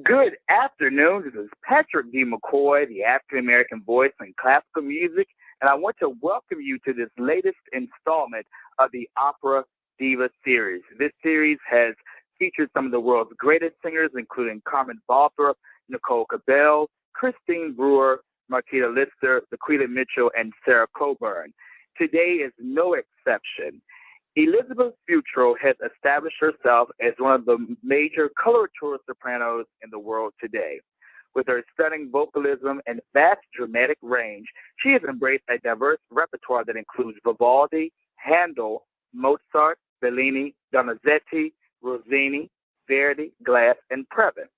Good afternoon. This is Patrick D. McCoy, the African-American voice in classical music, and I want to welcome you to this latest installment of the Opera Diva series. This series has featured some of the world's greatest singers, including Carmen Balthrop, Nicole Cabell, Christine Brewer, Marquita Lister, Laquita Mitchell, and Sarah Coburn. Today is no exception. Elizabeth Futral has established herself as one of the major coloratura sopranos in the world today. With her stunning vocalism and vast dramatic range, she has embraced a diverse repertoire that includes Vivaldi, Handel, Mozart, Bellini, Donizetti, Rossini, Verdi, Glass, and Previn.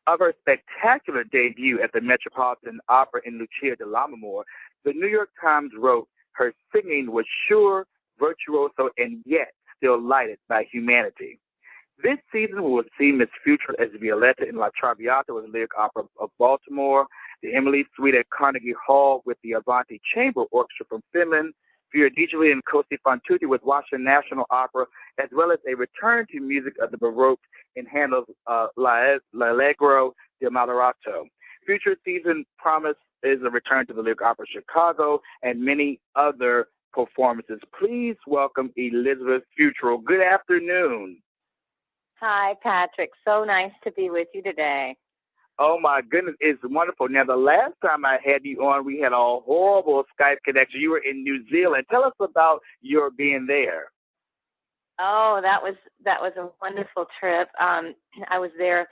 Of her spectacular debut at the Metropolitan Opera in Lucia di Lammermoor, the New York Times wrote, "Her singing was sure, virtuoso, and yet still lighted by humanity." This season, we will see Miss Futral as Violetta in La Traviata with the Lyric Opera of Baltimore, the Emily Suite at Carnegie Hall with the Avanti Chamber Orchestra from Finland, Fiordiligi and Cosi fan tutte with Washington National Opera, as well as a return to music of the Baroque in Handel's L'Allegro di Moderato. Future season promise is a return to the Lyric Opera Chicago and many other performances. Please welcome Elizabeth Futral. Good afternoon. Hi, Patrick. So nice to be with you today. Oh, my goodness. It's wonderful. Now, the last time I had you on, we had a horrible Skype connection. You were in New Zealand. Tell us about your being there. Oh, that was a wonderful trip. I was there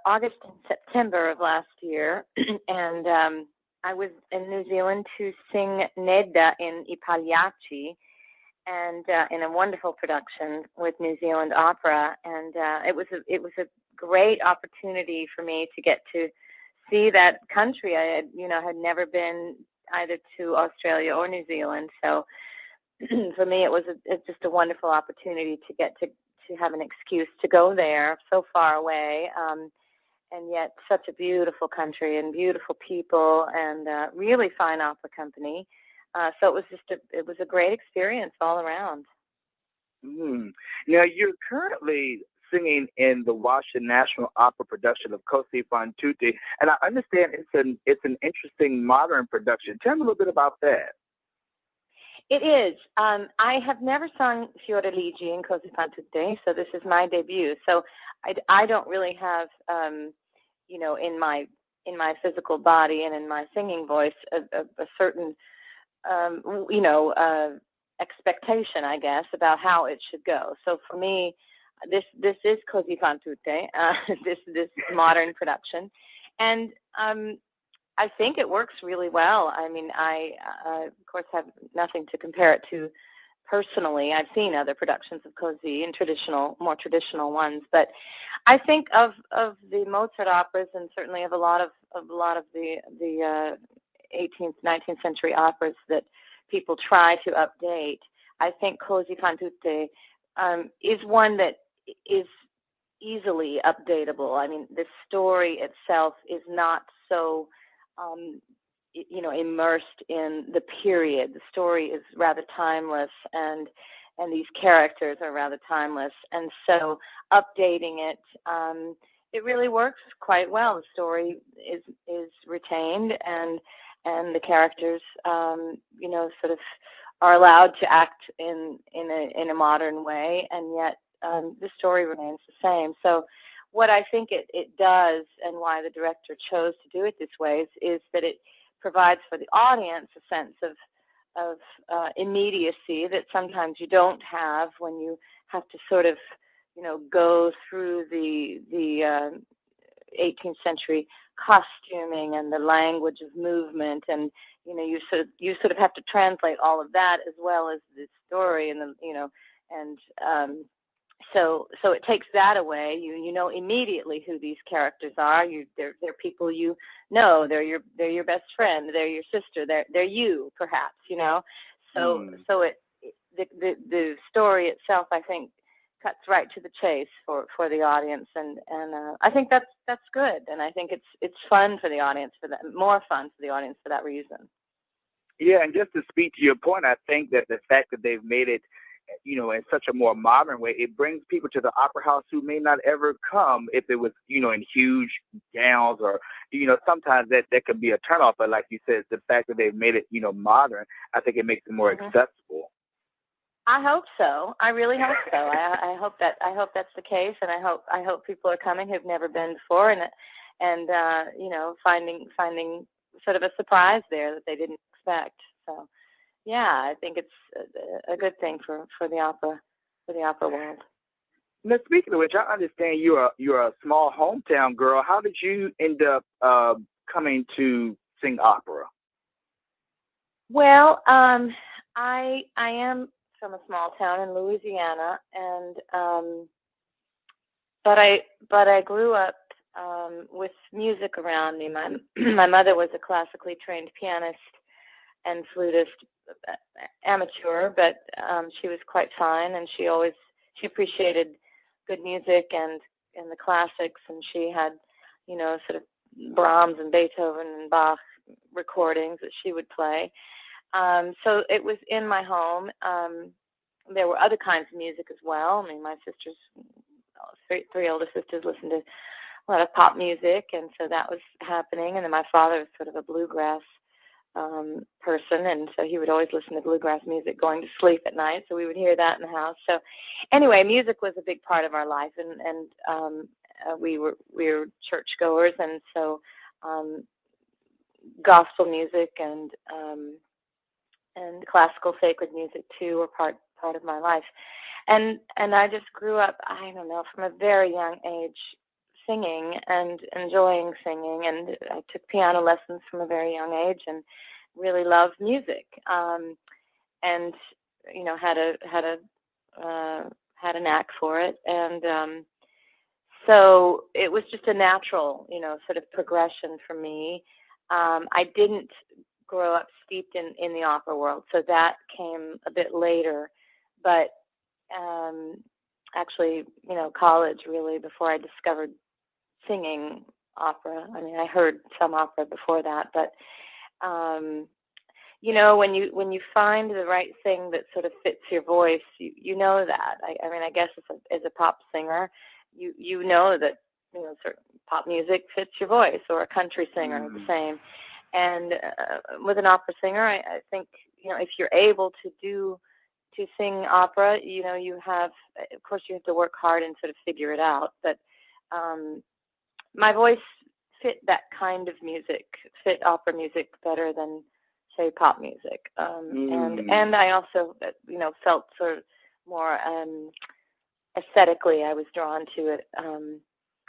August and September of last year, and I was in New Zealand to sing Nedda in I Pagliacci, and in a wonderful production with New Zealand Opera, and it was a great opportunity for me to get to see that country. I had never been either to Australia or New Zealand, so for me it's just a wonderful opportunity to get to have an excuse to go there so far away. And yet such a beautiful country and beautiful people and really fine opera company. So it was a great experience all around. Now, you're currently singing in the Washington National Opera production of Così fan tutte, and I understand it's an interesting modern production. Tell me a little bit about that. It is. I have never sung Fioreligi in Così fan tutte, so this is my debut. So I don't really have, in my physical body and in my singing voice a certain, expectation, I guess, about how it should go. So for me, this is Così fan tutte, this modern production, and I think it works really well. I mean, I of course have nothing to compare it to personally. I've seen other productions of Così and more traditional ones, but I think of the Mozart operas, and certainly of a lot of the 18th, 19th century operas that people try to update. I think Così fan tutte is one that is easily updatable. I mean, the story itself is not so immersed in the period. The story is rather timeless, and these characters are rather timeless. And so updating it, it really works quite well. The story is retained, and the characters, sort of are allowed to act in a modern way, and yet the story remains the same. So what I think it does, and why the director chose to do it this way, is that it provides for the audience a sense of immediacy that sometimes you don't have when you have to sort of, go through the 18th century costuming and the language of movement, and you sort of have to translate all of that as well as the story, and so it takes that away. You know immediately who these characters are. They're people you know. They're your best friend. They're your sister. They're you, perhaps. So the story itself, I think, cuts right to the chase for the audience, and I think that's good, and I think it's fun for the audience more fun for the audience for that reason. Yeah, and just to speak to your point, I think that the fact that they've made it, in such a more modern way, it brings people to the opera house who may not ever come if it was, in huge gowns, or, sometimes that could be a turnoff. But like you said, the fact that they've made it, modern, I think it makes it more accessible. I hope so. I really hope so. I hope that's the case, and I hope people are coming who've never been before, and finding sort of a surprise there that they didn't expect. So, yeah, I think it's a good thing for the opera world. Now, speaking of which, I understand you're a small hometown girl. How did you end up coming to sing opera? Well, I am from a small town in Louisiana, and but I grew up with music around me. My mother was a classically trained pianist and flutist, amateur, but she was quite fine, and she appreciated good music and the classics, and she had sort of Brahms and Beethoven and Bach recordings that she would play. So it was in my home. There were other kinds of music as well. I mean, my sisters, three older sisters, listened to a lot of pop music, and so that was happening. And then my father was sort of a bluegrass person, and so he would always listen to bluegrass music going to sleep at night. So we would hear that in the house. So anyway, music was a big part of our life, and we were churchgoers, and so gospel music and classical sacred music too were part of my life, and I just grew up, I don't know, from a very young age singing and enjoying singing, and I took piano lessons from a very young age and really loved music, and had a knack for it, and so it was just a natural sort of progression for me. I didn't grow up steeped in the opera world, so that came a bit later, but actually college, really, before I discovered singing opera. I mean, I heard some opera before that, but when you find the right thing that sort of fits your voice, you know that. I mean, I guess as a pop singer, you know that certain pop music fits your voice, or a country singer the same. And with an opera singer, I think if you're able to sing opera, you have, of course, you have to work hard and sort of figure it out. But my voice fit that kind of music, fit opera music better than, say, pop music. And I also, felt sort of more aesthetically, I was drawn to it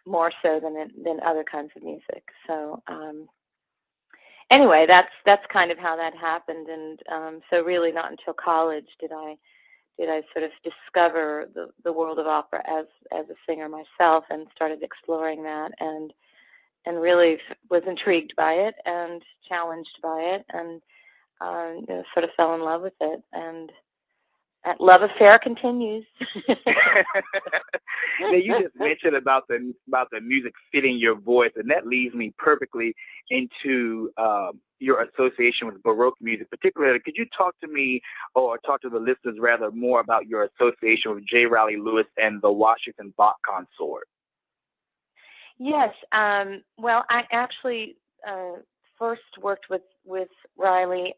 more so than other kinds of music. So anyway, that's kind of how that happened. And so really, not until college did I sort of discover the world of opera as a singer myself, and started exploring that, and really was intrigued by it and challenged by it, and sort of fell in love with it. And that love affair continues. Now, you just mentioned about the music fitting your voice, and that leads me perfectly into your association with Baroque music. Particularly, could you talk to me, or talk to the listeners rather, more about your association with J. Reilly Lewis and the Washington Bach Consort? Yes. Well, I actually first worked with Reilly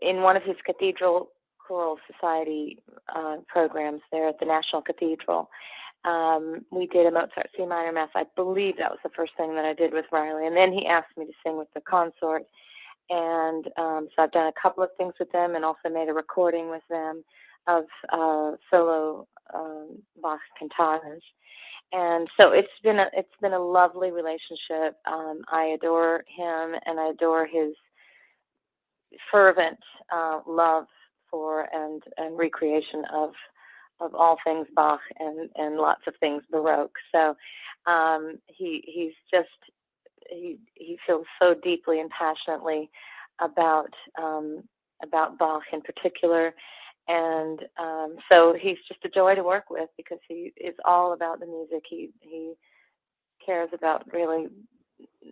in one of his Cathedral Choral Society programs there at the National Cathedral. We did a Mozart C minor mass. I believe that was the first thing that I did with Reilly. And then he asked me to sing with the consort. And so I've done a couple of things with them, and also made a recording with them of solo Bach cantatas. And so it's been a lovely relationship. I adore him, and I adore his fervent love for and recreation of all things Bach and lots of things Baroque. So he feels so deeply and passionately about Bach in particular, and so he's just a joy to work with, because he is all about the music. He cares about really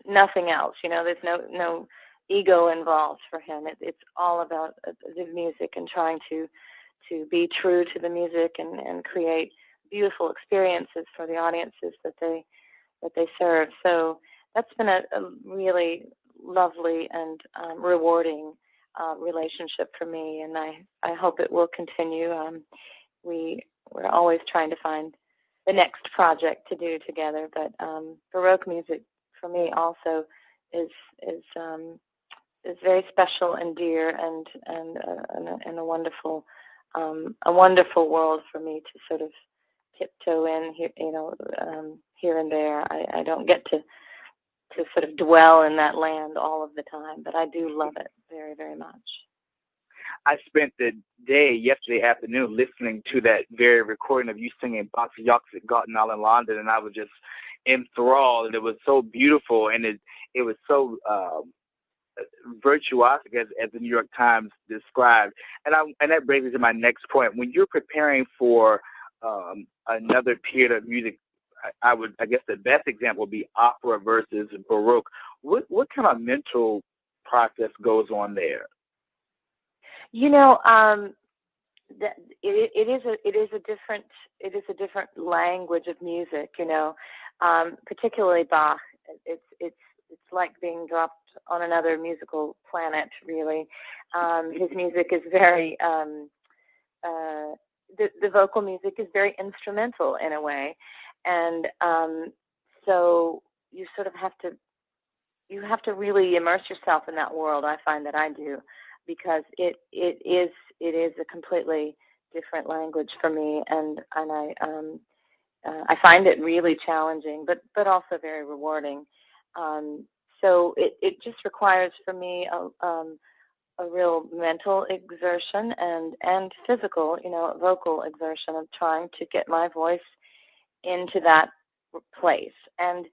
nothing else. There's no ego involved for him. It's all about the music, and trying to be true to the music, and create beautiful experiences for the audiences that they serve. So that's been a really lovely and rewarding relationship for me, and I hope it will continue. We're always trying to find the next project to do together, but Baroque music for me also is very special and dear, and a wonderful world for me to sort of tiptoe in here, here and there. I don't get to sort of dwell in that land all of the time, but I do love it very, very much. I spent the day yesterday afternoon listening to that very recording of you singing Bach's Jachs Gartenal in London, and I was just enthralled, and it was so beautiful, and it was so virtuosic, as the New York Times described. And that brings me to my next point. When you're preparing for another period of music, I guess the best example would be opera versus Baroque. What kind of mental process goes on there? That it is a different language of music. Particularly Bach. It's like being dropped on another musical planet. Really, his music is very the vocal music is very instrumental in a way, and so you sort of have to really immerse yourself in that world. I find that I do, because it is a completely different language for me, and I find it really challenging, but also very rewarding. So it just requires for me a real mental exertion and physical, vocal exertion of trying to get my voice into that place. And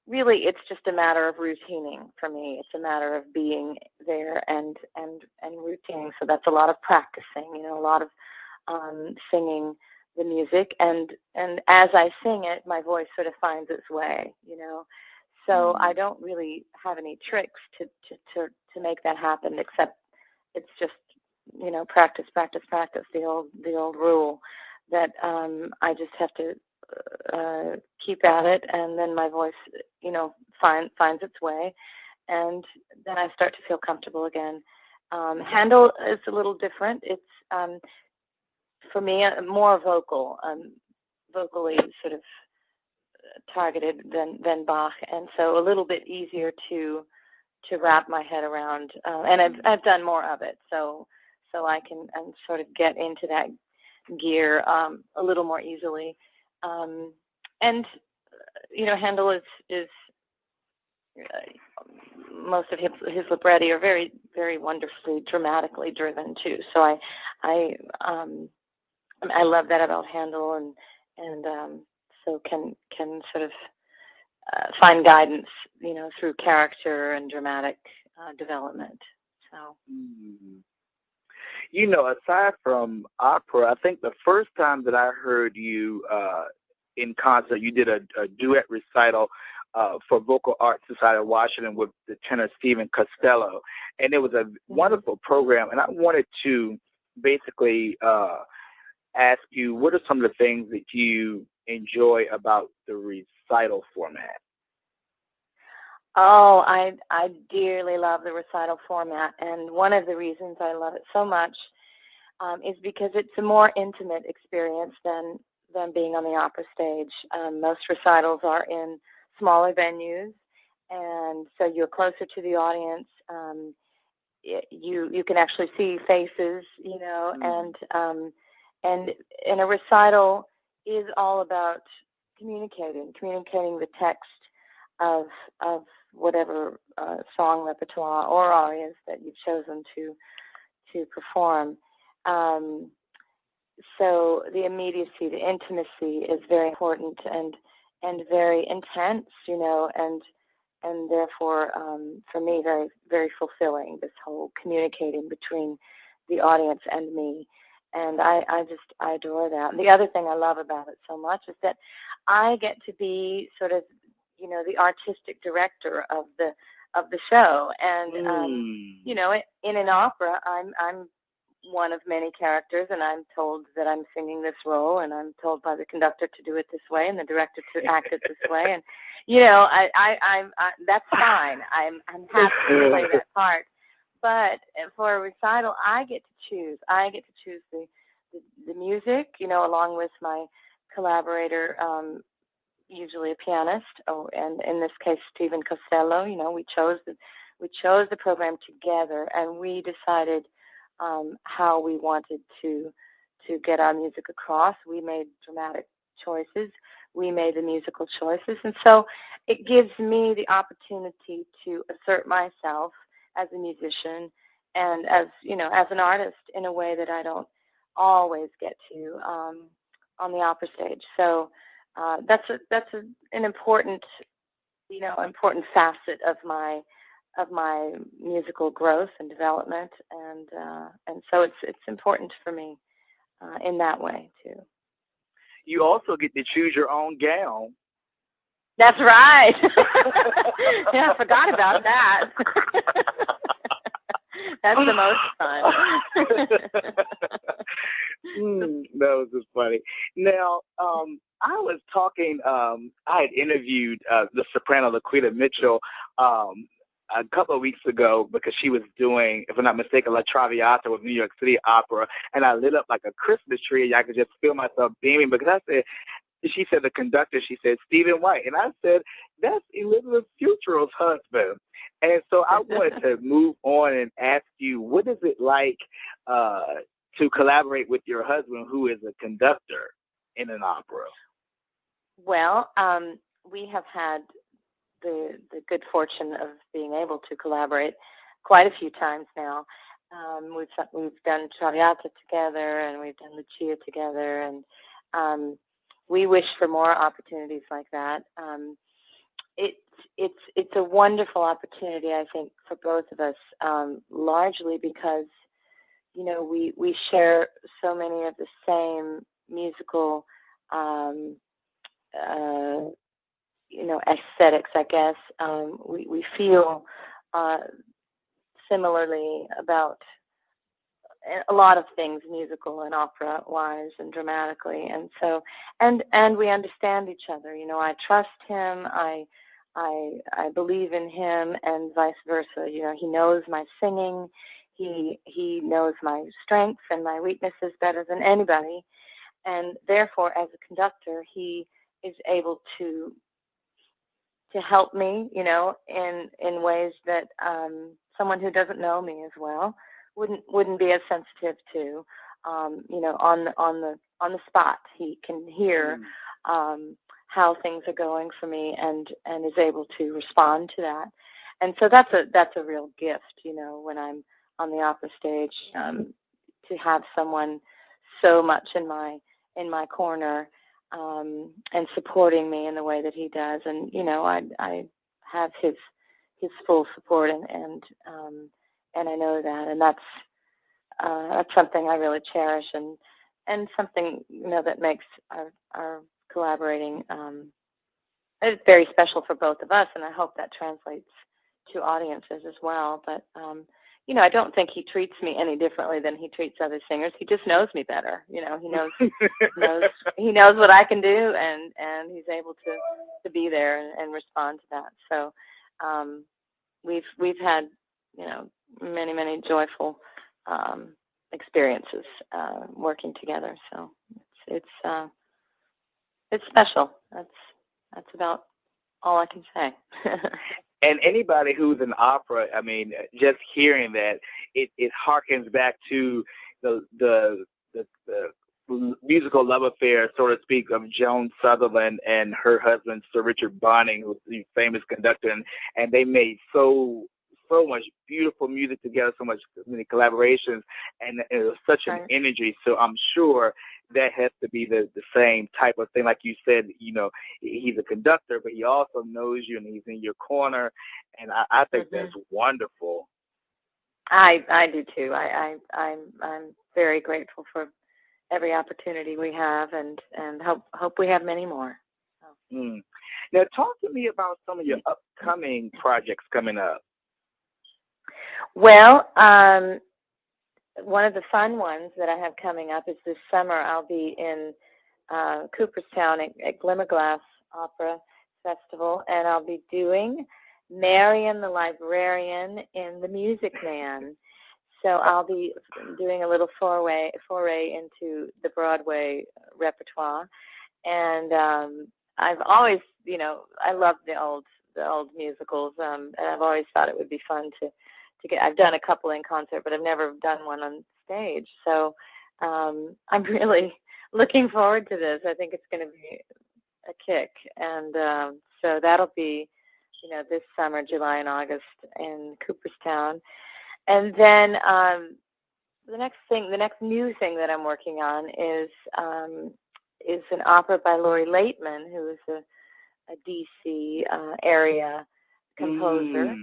really, it's just a matter of routining for me. It's a matter of being there and routine. So that's a lot of practicing, a lot of singing the music, and as I sing it, my voice sort of finds its way, So I don't really have any tricks to make that happen, except it's just, practice, the old rule that I just have to keep at it, and then my voice, finds its way, and then I start to feel comfortable again. Handel is a little different. It's for me more vocal, vocally sort of targeted than Bach, and so a little bit easier to wrap my head around. And I've done more of it, so I can sort of get into that gear a little more easily. And Handel is most of his libretti are very, very wonderfully dramatically driven too. So I love that about Handel, and so can sort of find guidance, through character and dramatic development. So. Aside from opera, I think the first time that I heard you in concert, you did a duet recital for Vocal Arts Society of Washington with the tenor Stephen Costello, and it was a wonderful program. And I wanted to basically ask you, what are some of the things that you enjoy about the recital format? Oh, I dearly love the recital format, and one of the reasons I love it so much is because it's a more intimate experience than being on the opera stage. Most recitals are in smaller venues, and so you're closer to the audience. You can actually see faces, and a recital is all about communicating the text of whatever song repertoire or arias that you've chosen to perform. So the immediacy, the intimacy is very important and very intense, and therefore for me very, very fulfilling, this whole communicating between the audience and me. And I adore that. And the other thing I love about it so much is that I get to be sort of, the artistic director of the show. And in an opera, I'm one of many characters, and I'm told that I'm singing this role, and I'm told by the conductor to do it this way, and the director to act it this way, and I that's fine. I'm happy to play that part. But for a recital, I get to choose. I get to choose the music, along with my collaborator, usually a pianist, and in this case Stephen Costello. We chose the program together, and we decided how we wanted to get our music across. We made dramatic choices. We made the musical choices, and so it gives me the opportunity to assert myself as a musician and as an artist in a way that I don't always get to on the opera stage. So that's an important facet of my musical growth and development, and so it's important for me in that way too. You also get to choose your own gown. That's right. Yeah, I forgot about that. That's the most fun. That was just funny. Now, I was talking, I had interviewed the soprano Laquita Mitchell a couple of weeks ago because she was doing, if I'm not mistaken, La Traviata with New York City Opera, and I lit up like a Christmas tree, and I could just feel myself beaming because I said, she said, the conductor, she said, Stephen White. And I said, that's Elizabeth Futral's husband. And so I wanted to move on and ask you, what is it like to collaborate with your husband, who is a conductor in an opera? Well, we have had the good fortune of being able to collaborate quite a few times now. We've done Traviata together, and we've done Lucia together, and we wish for more opportunities like that. It's a wonderful opportunity, I think, for both of us, largely because we share so many of the same musical aesthetics, I guess. We feel similarly about a lot of things, musical and opera-wise and dramatically, and so and we understand each other. You know, I trust him. I believe in him, and vice versa. You know, he knows my singing. He knows my strengths and my weaknesses better than anybody, and therefore, as a conductor, he is able to help me, you know, in ways that someone who doesn't know me as well wouldn't be as sensitive to. You know, on the spot, he can hear how things are going for me, and is able to respond to that. And so that's a real gift, you know, when I'm on the opera stage, to have someone so much in my corner, and supporting me in the way that he does. And you know, I have his full support, and I know that, and that's something I really cherish, and something, you know, that makes our collaborating very special for both of us, and I hope that translates to audiences as well. But you know, I don't think he treats me any differently than he treats other singers. He just knows me better. You know, he knows he knows what I can do, and he's able to be there and respond to that. So we've had, you know, many joyful experiences working together. So it's special. That's about all I can say. And anybody who's in opera, I mean, just hearing that, it harkens back to the musical love affair, so to speak, of Joan Sutherland and her husband, Sir Richard Bonning, who's the famous conductor, and they made so much beautiful music together, so many collaborations, and it was such an energy. So I'm sure that has to be the same type of thing. Like you said, you know, he's a conductor, but he also knows you, and he's in your corner, and I think that's wonderful. I do too. I'm very grateful for every opportunity we have, and hope we have many more. So. Now, talk to me about some of your upcoming projects coming up. Well, one of the fun ones that I have coming up is this summer. I'll be in Cooperstown at Glimmerglass Opera Festival, and I'll be doing Marian the Librarian in The Music Man. So I'll be doing a little foray into the Broadway repertoire, and I've always, you know, I love the old musicals, and I've always thought it would be fun to get. I've done a couple in concert, but I've never done one on stage. So I'm really looking forward to this. I think it's going to be a kick, and so that'll be, you know, this summer, July and August in Cooperstown. And then the next new thing that I'm working on is an opera by Laurie Laitman, who is a DC area composer,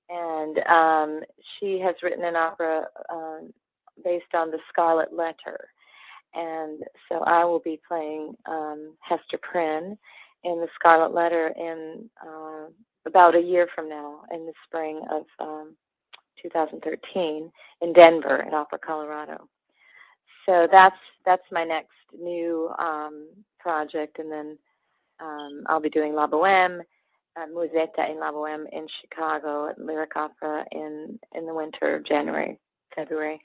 and she has written an opera based on The Scarlet Letter. And so I will be playing Hester Prynne in The Scarlet Letter in about a year from now, in the spring of 2013 in Denver at Opera Colorado. So that's my next new project, and then I'll be doing La Boheme, Musetta in La Boheme in Chicago at Lyric Opera in the winter, January, February,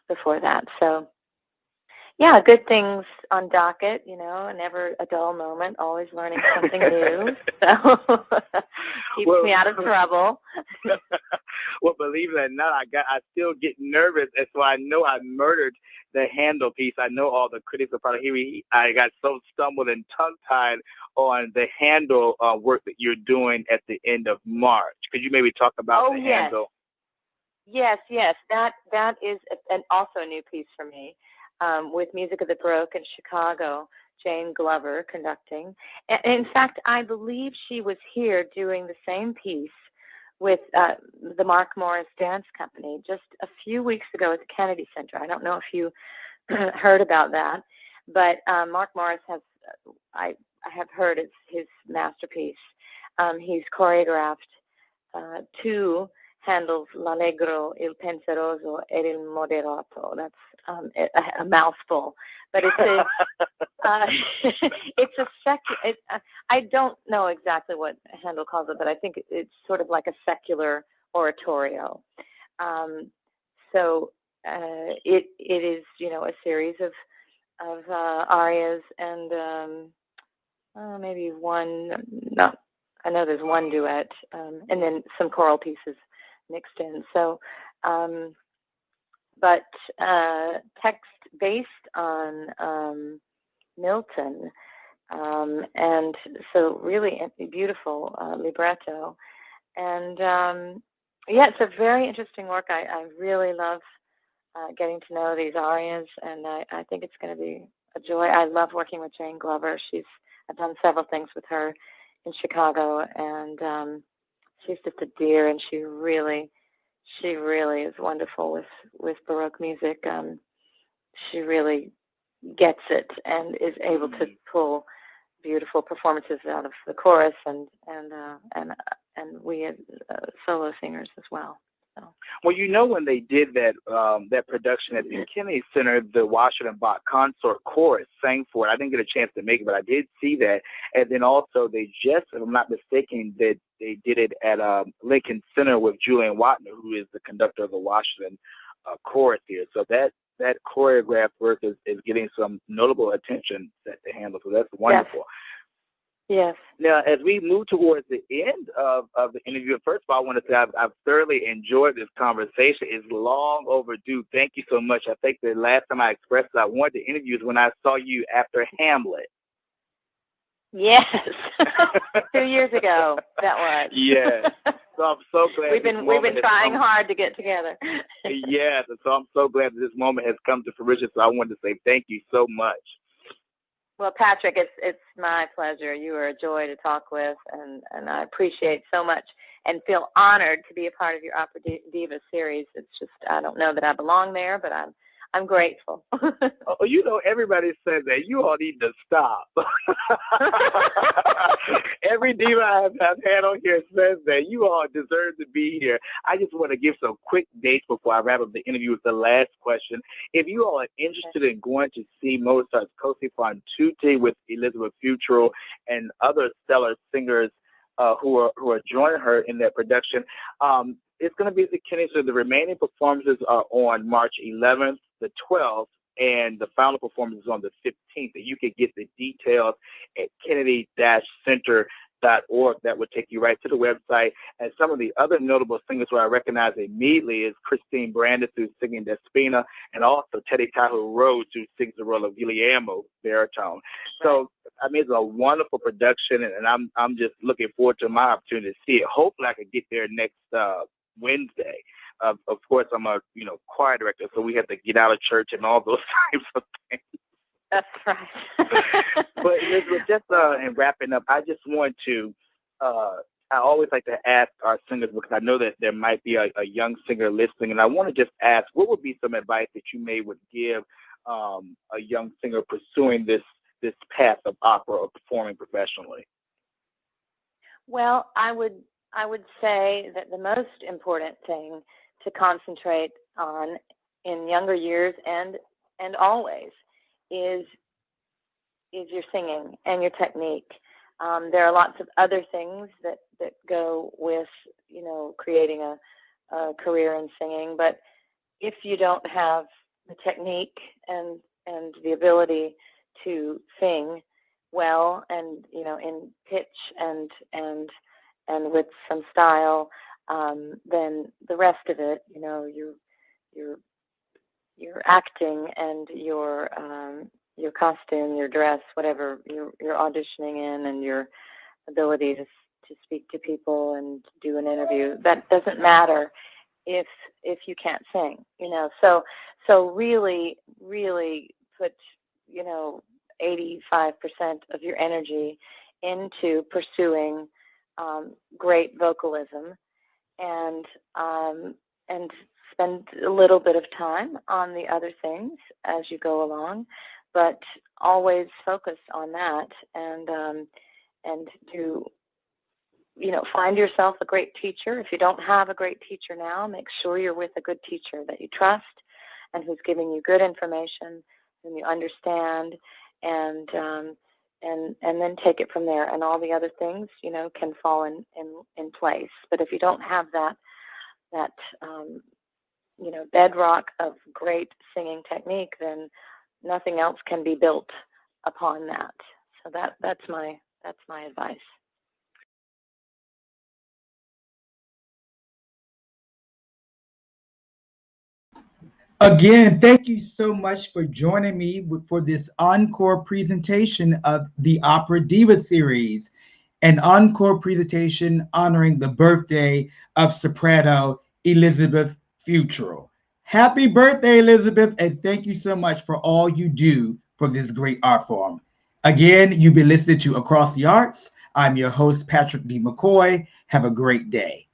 before that. So yeah, good things on docket, you know, never a dull moment, always learning something new. So keeps me out of trouble. Well, believe it or not, I still get nervous, and so I know I murdered the Handel piece. I know all the critics will probably hear me. I got so stumbled and tongue-tied on the Handel work that you're doing at the end of March. Could you maybe talk about the Handel? Yes. That is also a new piece for me. With Music of the Baroque in Chicago, Jane Glover conducting. And in fact, I believe she was here doing the same piece with the Mark Morris Dance Company just a few weeks ago at the Kennedy Center. I don't know if you heard about that, but Mark Morris has, I have heard it's his masterpiece. He's choreographed two Handel's L'Allegro, Il Penseroso, e Il Moderato. That's a mouthful, but it's it's I don't know exactly what Handel calls it, but I think it's sort of like a secular oratorio. So it is, a series of arias and maybe one. Not, I know there's one duet, and then some choral pieces mixed in. So, but text based on Milton, and so really beautiful libretto, and it's a very interesting work. I really love getting to know these arias, and I think it's going to be a joy. I love working with Jane Glover. I've done several things with her in Chicago, and she's just a dear, and she really is wonderful with Baroque music. She really gets it and is able to pull beautiful performances out of the chorus and we as solo singers as well. So. Well, when they did that production at the Kennedy Center, the Washington Bach Consort chorus sang for it. I didn't get a chance to make it, but I did see that. And then also they just, if I'm not mistaken, that they did it at Lincoln Center with Julian Watner, who is the conductor of the Washington chorus here. So that choreographed work is getting some notable attention that they handle. So that's wonderful. Yes. Now, as we move towards the end of the interview, first of all, I want to say I've thoroughly enjoyed this conversation. It's long overdue. Thank you so much. I think the last time I expressed that I wanted to interview is when I saw you after Hamlet. Yes. 2 years ago, that was. Yes. So I'm so glad we've been trying hard to get together. Yes, and so I'm so glad that this moment has come to fruition. So I wanted to say thank you so much. Well, Patrick, it's my pleasure. You are a joy to talk with, and I appreciate so much and feel honored to be a part of your Opera Diva series. It's just, I don't know that I belong there, but I'm grateful. Everybody says that. You all need to stop. Every diva I've had on here says that. You all deserve to be here. I just want to give some quick dates before I wrap up the interview with the last question. If you all are interested in going to see Mozart's Così fan tutte with Elizabeth Futral and other stellar singers who are joining her in that production, it's going to be at the Kennedy. So the remaining performances are on March 11th, the 12th, and the final performance is on the 15th. And you can get the details at kennedy-center.org. That would take you right to the website. And some of the other notable singers who I recognize immediately is Christine Brandis, who's singing Despina, and also Teddy Tahoe Rhodes, who sings the role of Guillermo, baritone. So, it's a wonderful production, and I'm just looking forward to my opportunity to see it. Hopefully I can get there next Wednesday. Of course, I'm a choir director, so we have to get out of church and all those types of things. That's right. But Elizabeth, just in wrapping up, I just want to. I always like to ask our singers, because I know that there might be a young singer listening, and I want to just ask, what would be some advice that you would give a young singer pursuing this path of opera or performing professionally? Well, I would say that the most important thing to concentrate on in younger years and always is your singing and your technique. There are lots of other things that go with creating a career in singing, but if you don't have the technique and the ability to sing well and in pitch and with some style, then the rest of it, your acting and your costume, your dress, whatever you're auditioning in, and your ability to speak to people and do an interview, that doesn't matter if you can't sing. So really put 85% of your energy into pursuing great vocalism, and spend a little bit of time on the other things as you go along, but always focus on that and do find yourself a great teacher. If you don't have a great teacher now, make sure you're with a good teacher that you trust and who's giving you good information, whom you understand, and then take it from there. And all the other things, can fall in place. But if you don't have that bedrock of great singing technique, then nothing else can be built upon that. So that's my advice. Again, thank you so much for joining me for this encore presentation of the Opera Diva series, an encore presentation honoring the birthday of soprano Elizabeth Futral. Happy birthday, Elizabeth, and thank you so much for all you do for this great art form. Again, you've been listening to Across the Arts. I'm your host, Patrick D. McCoy. Have a great day.